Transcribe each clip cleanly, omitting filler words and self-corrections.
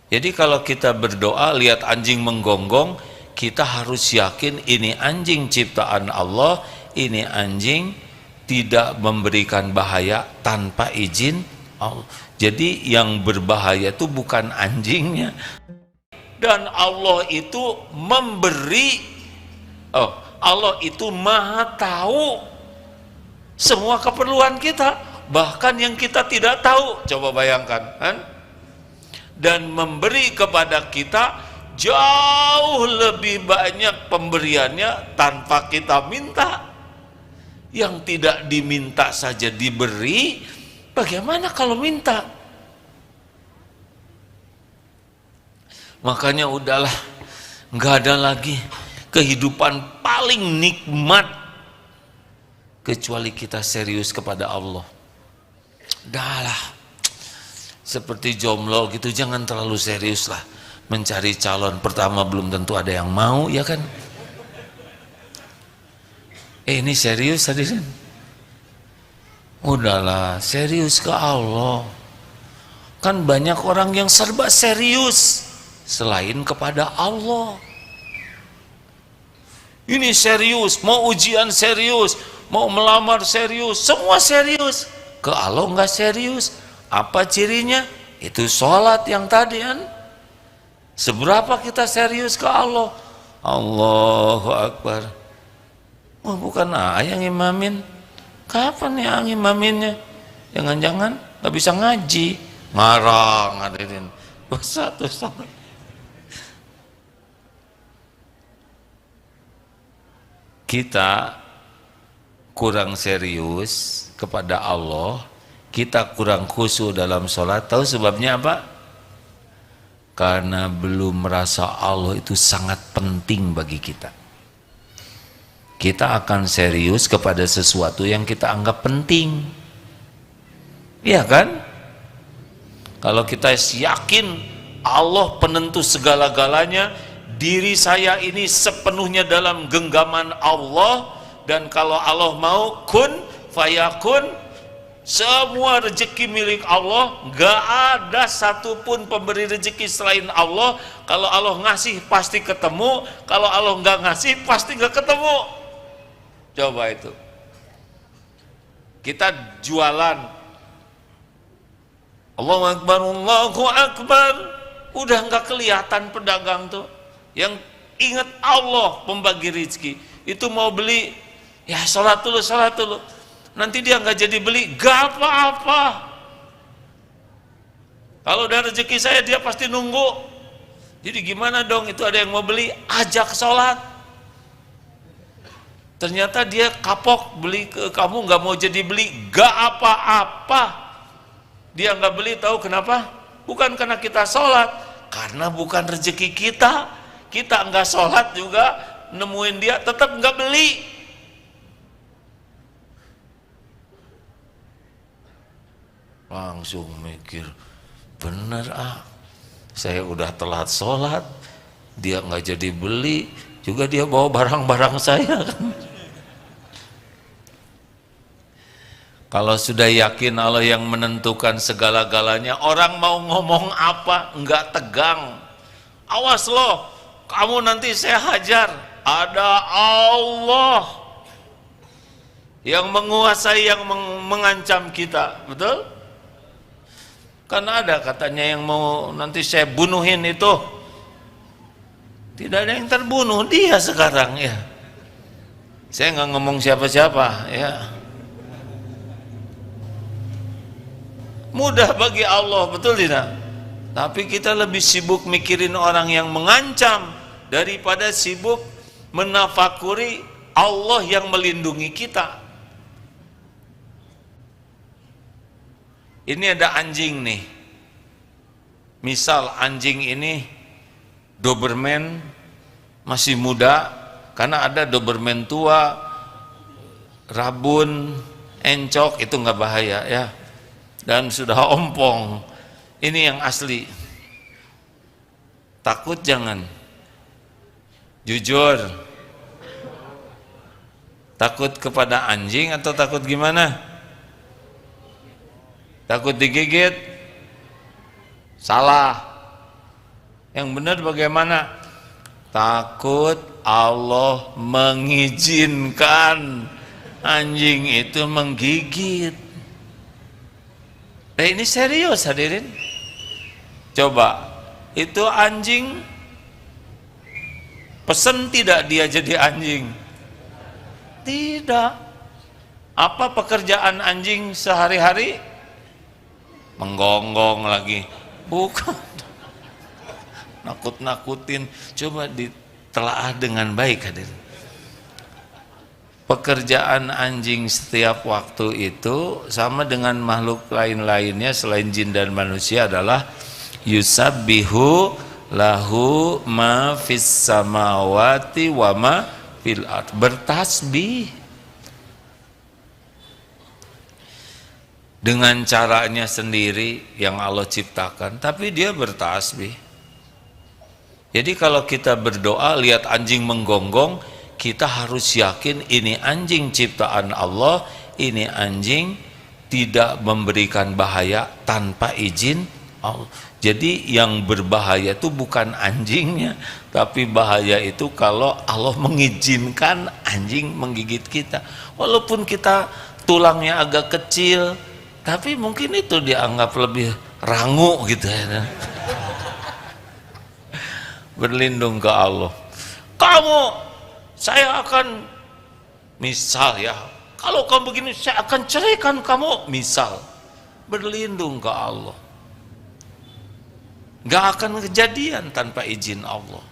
Jadi kalau kita berdoa lihat anjing menggonggong, kita harus yakin ini anjing ciptaan Allah, ini anjing tidak memberikan bahaya tanpa izin Allah. Jadi yang berbahaya itu bukan anjingnya, dan Allah itu memberi, Allah itu maha tahu semua keperluan kita, bahkan yang kita tidak tahu. Coba bayangkan kan? Dan memberi kepada kita jauh lebih banyak pemberiannya tanpa kita minta. Yang tidak diminta saja diberi, bagaimana kalau minta? Makanya udahlah, nggak ada lagi kehidupan paling nikmat kecuali kita serius kepada Allah. Udahlah, seperti jomblo gitu, jangan terlalu serius lah mencari calon. Pertama belum tentu ada yang mau, ya kan? Ini serius hadirin. Udahlah, serius ke Allah. Kan banyak orang yang serba serius selain kepada Allah. Ini serius, mau ujian serius, mau melamar serius, semua serius. Ke Allah nggak serius. Apa cirinya? Itu sholat yang tadi kan. Seberapa kita serius ke Allah? Allahu Akbar. Oh, bukan yang imamin. Kapan ya ngimaminnya? Jangan-jangan nggak bisa ngaji, ngarang hadirin. Satu sama. Kita kurang serius kepada Allah, kita kurang khusyuk dalam sholat. Tahu sebabnya apa? Karena belum merasa Allah itu sangat penting bagi kita. Kita akan serius kepada sesuatu yang kita anggap penting, iya kan? Kalau kita yakin Allah penentu segala-galanya, diri saya ini sepenuhnya dalam genggaman Allah, dan kalau Allah mau kun fayakun, semua rezeki milik Allah, gak ada satupun pemberi rezeki selain Allah. Kalau Allah ngasih pasti ketemu, kalau Allah nggak ngasih pasti nggak ketemu. Coba itu, kita jualan Allahu Akbar, Allahu Akbar, udah nggak kelihatan pedagang tuh. Yang ingat Allah pembagi rezeki, itu mau beli, ya sholat dulu, nanti dia nggak jadi beli, gak apa-apa. Kalau udah rezeki saya, dia pasti nunggu. Jadi gimana dong? Itu ada yang mau beli, ajak sholat. Ternyata dia kapok beli ke kamu, nggak mau jadi beli, gak apa-apa. Dia nggak beli, tahu kenapa? Bukan karena kita sholat, karena bukan rezeki kita. Kita nggak sholat juga nemuin dia, tetap nggak beli. Langsung mikir, bener saya udah telat sholat, dia nggak jadi beli, juga dia bawa barang-barang saya kan. Kalau sudah yakin Allah yang menentukan segala-galanya, orang mau ngomong apa nggak tegang. Awas loh, kamu nanti saya hajar. Ada Allah yang menguasai, yang mengancam kita, betul? Karena ada katanya yang mau nanti saya bunuhin itu. Tidak ada yang terbunuh, dia sekarang ya. Saya nggak ngomong siapa-siapa ya. Mudah bagi Allah, betul tidak? Tapi kita lebih sibuk mikirin orang yang mengancam daripada sibuk menafakuri Allah yang melindungi kita. Ini ada anjing nih. Misal anjing ini Doberman masih muda, karena ada Doberman tua, rabun, encok, itu nggak bahaya ya. Dan sudah ompong, ini yang asli. Takut jangan, jujur. Takut kepada anjing atau takut gimana? Takut digigit? Salah. Yang benar bagaimana? Takut Allah mengizinkan anjing itu menggigit. Ini serius hadirin. Coba, itu anjing pesen tidak dia jadi anjing? Tidak. Apa pekerjaan anjing sehari-hari? Menggonggong lagi. Bukan. Nakut-nakutin. Coba ditelaah dengan baik hadirin. Pekerjaan anjing setiap waktu itu sama dengan makhluk lain-lainnya selain jin dan manusia adalah yusabbihu lahu ma fis samawati wa ma fil ard, bertasbih dengan caranya sendiri yang Allah ciptakan, tapi dia bertasbih. Jadi kalau kita berdoa lihat anjing menggonggong, kita harus yakin ini anjing ciptaan Allah, ini anjing tidak memberikan bahaya tanpa izin Allah. Jadi yang berbahaya itu bukan anjingnya, tapi bahaya itu kalau Allah mengizinkan anjing menggigit kita. Walaupun kita tulangnya agak kecil, tapi mungkin itu dianggap lebih rangu gitu ya. Berlindung ke Allah. Saya akan, misal ya, kalau kamu begini saya akan ceraikan kamu, misal. Berlindung ke Allah. Gak akan kejadian tanpa izin Allah.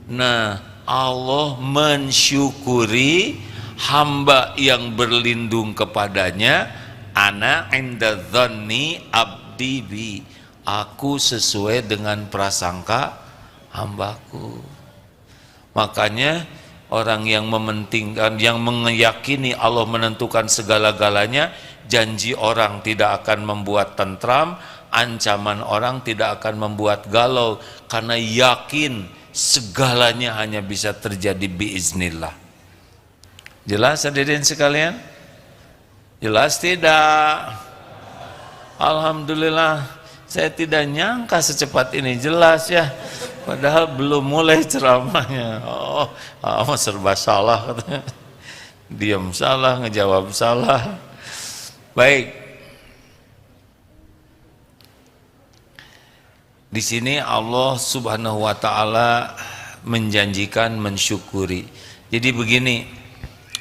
Nah, Allah mensyukuri hamba yang berlindung kepadanya. Ana inda dhanni abdi bi, aku sesuai dengan prasangka hambaku. Makanya orang yang mementingkan, yang meyakini Allah menentukan segala-galanya, janji orang tidak akan membuat tentram, ancaman orang tidak akan membuat galau, karena yakin segalanya hanya bisa terjadi biiznillah. Jelas hadirin sekalian? Jelas tidak? Alhamdulillah, saya tidak nyangka secepat ini jelas ya. Padahal belum mulai ceramahnya. Serba salah katanya. Diam salah, ngejawab salah. Baik. Di sini Allah Subhanahu wa taala menjanjikan mensyukuri. Jadi begini,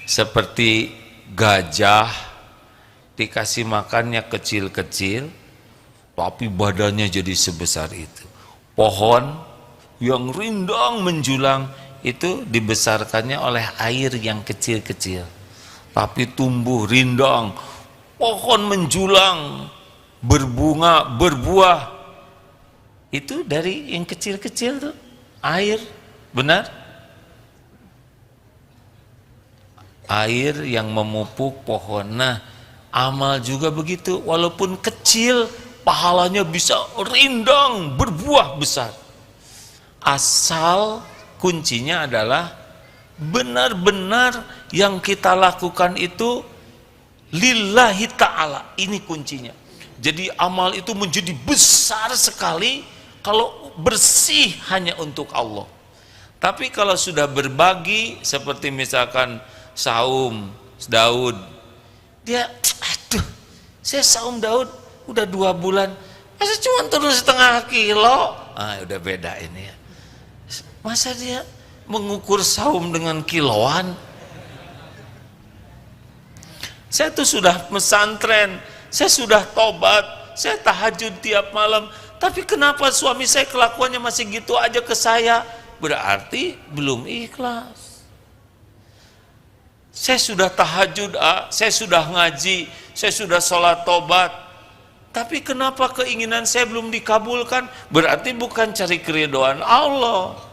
seperti gajah dikasih makannya kecil-kecil, tapi badannya jadi sebesar itu. Pohon yang rindang menjulang itu dibesarkannya oleh air yang kecil-kecil, tapi tumbuh rindang. Pohon menjulang, berbunga, berbuah, itu dari yang kecil-kecil tuh air, benar? Air yang memupuk pohon. Nah, amal juga begitu, walaupun kecil pahalanya bisa rindang, berbuah besar. Asal kuncinya adalah benar-benar yang kita lakukan itu lillahi ta'ala. Ini kuncinya. Jadi amal itu menjadi besar sekali kalau bersih hanya untuk Allah. Tapi kalau sudah berbagi, seperti misalkan saum Daud, dia, aduh, saya saum Daud udah 2 bulan, masa cuma turun setengah kilo, udah beda ini ya. Masa dia mengukur saum dengan kiloan? Saya tuh sudah pesantren, saya sudah tobat, saya tahajud tiap malam, tapi kenapa suami saya kelakuannya masih gitu aja ke saya? Berarti belum ikhlas. Saya sudah tahajud, saya sudah ngaji, saya sudah sholat tobat, tapi kenapa keinginan saya belum dikabulkan? Berarti bukan cari keridhaan Allah.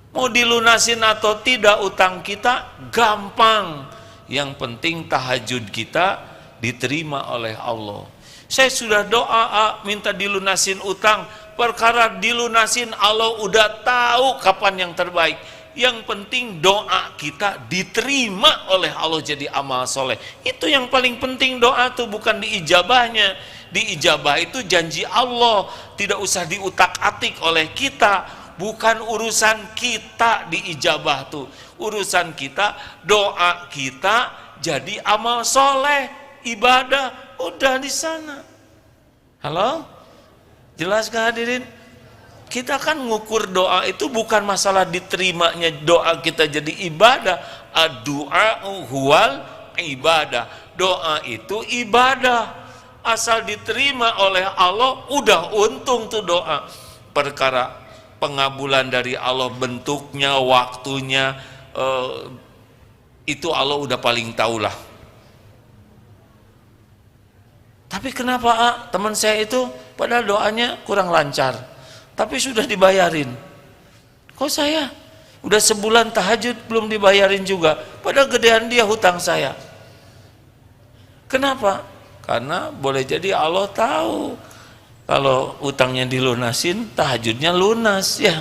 Mau dilunasin atau tidak utang kita gampang, yang penting tahajud kita diterima oleh Allah. Saya sudah doa minta dilunasin utang, perkara dilunasin Allah udah tahu kapan yang terbaik. Yang penting doa kita diterima oleh Allah jadi amal soleh. Itu yang paling penting, doa tuh bukan diijabahnya. diijabah itu janji Allah, tidak usah diutak-atik oleh kita. Bukan urusan kita diijabah tuh, urusan kita doa kita jadi amal soleh, ibadah, udah di sana. Halo, jelas gak hadirin? Kita kan ngukur doa itu bukan masalah diterimanya doa kita jadi ibadah. Ad-du'a huwal ibadah. Doa itu ibadah. Asal diterima oleh Allah, udah untung tuh doa. Perkara pengabulan dari Allah, bentuknya, waktunya, itu Allah udah paling tahu lah. Tapi kenapa teman saya itu padahal doanya kurang lancar, tapi sudah dibayarin? Kok saya udah sebulan tahajud belum dibayarin juga, padahal gedean dia hutang saya. Kenapa? Karena boleh jadi Allah tahu kalau utangnya dilunasin, tahajudnya lunas ya.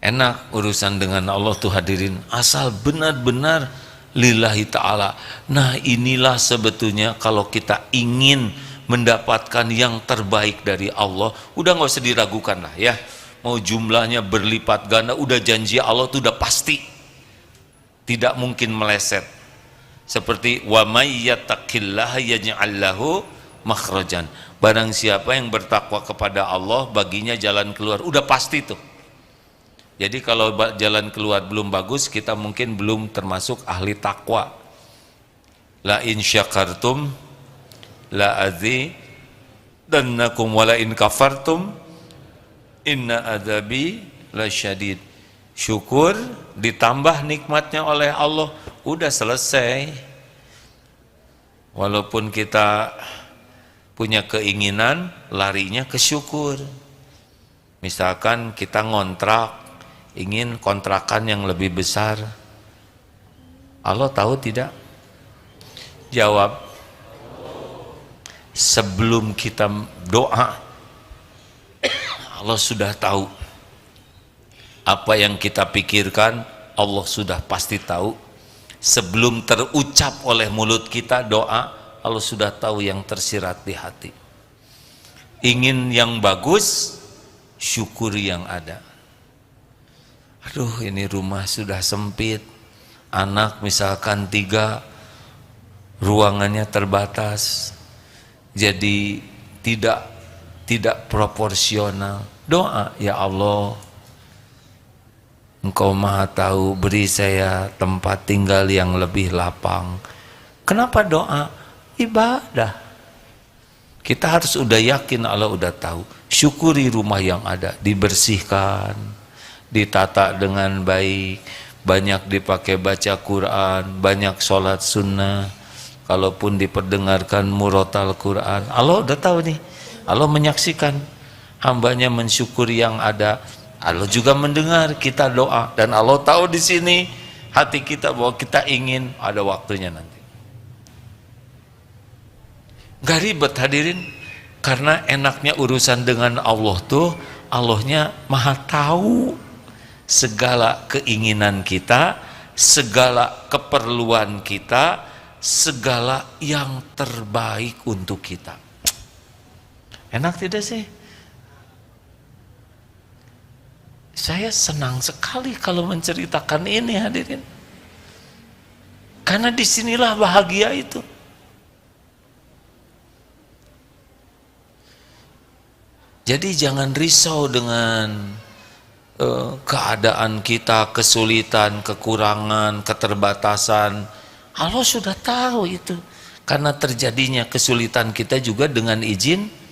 Enak urusan dengan Allah tuh hadirin, asal benar-benar lillahi ta'ala. Nah inilah sebetulnya kalau kita ingin mendapatkan yang terbaik dari Allah, udah nggak usah diragukan lah ya. Mau jumlahnya berlipat ganda, udah janji Allah tuh udah pasti, tidak mungkin meleset. Seperti wa may yattaqillaha yaj'al lahu makhrajan. Barang siapa yang bertakwa kepada Allah, baginya jalan keluar, udah pasti tuh. Jadi kalau jalan keluar belum bagus, kita mungkin belum termasuk ahli takwa. La in syakartum la azidannakum wa la in kafartum inna adzabi lasyadid. Syukur ditambah nikmatnya oleh Allah, udah selesai. Walaupun kita punya keinginan, larinya ke syukur. Misalkan kita ngontrak, ingin kontrakan yang lebih besar, Allah tahu tidak? Jawab. Sebelum kita doa, Allah sudah tahu. Apa yang kita pikirkan, Allah sudah pasti tahu. Sebelum terucap oleh mulut kita doa, Allah sudah tahu yang tersirat di hati. Ingin yang bagus, syukuri yang ada. Aduh, ini rumah sudah sempit, anak misalkan 3, ruangannya terbatas, jadi tidak proporsional. Doa, ya Allah, Engkau Maha Tahu, beri saya tempat tinggal yang lebih lapang. Kenapa doa? Ibadah. Kita harus udah yakin Allah udah tahu. Syukuri rumah yang ada, dibersihkan, ditata dengan baik, banyak dipakai baca Quran, banyak sholat sunnah, kalaupun diperdengarkan murotal Quran. Allah udah tahu nih, Allah menyaksikan hambanya mensyukuri yang ada. Allah juga mendengar kita doa, dan Allah tahu di sini hati kita bahwa kita ingin, ada waktunya nanti. Gak ribet hadirin, karena enaknya urusan dengan Allah tuh, Allahnya Maha tahu segala keinginan kita, segala keperluan kita, segala yang terbaik untuk kita. Enak tidak sih? Saya senang sekali kalau menceritakan ini hadirin, karena disinilah bahagia itu. Jadi jangan risau dengan keadaan kita, kesulitan, kekurangan, keterbatasan. Allah sudah tahu itu, karena terjadinya kesulitan kita juga dengan izin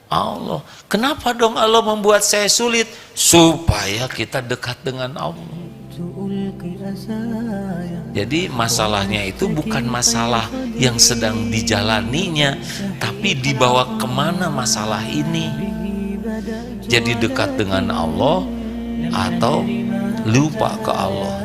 Allah. Kenapa dong Allah membuat saya sulit? Supaya kita dekat dengan Allah. Jadi masalahnya itu bukan masalah yang sedang dijalaninya, tapi dibawa kemana masalah ini. Jadi dekat dengan Allah atau lupa ke Allah.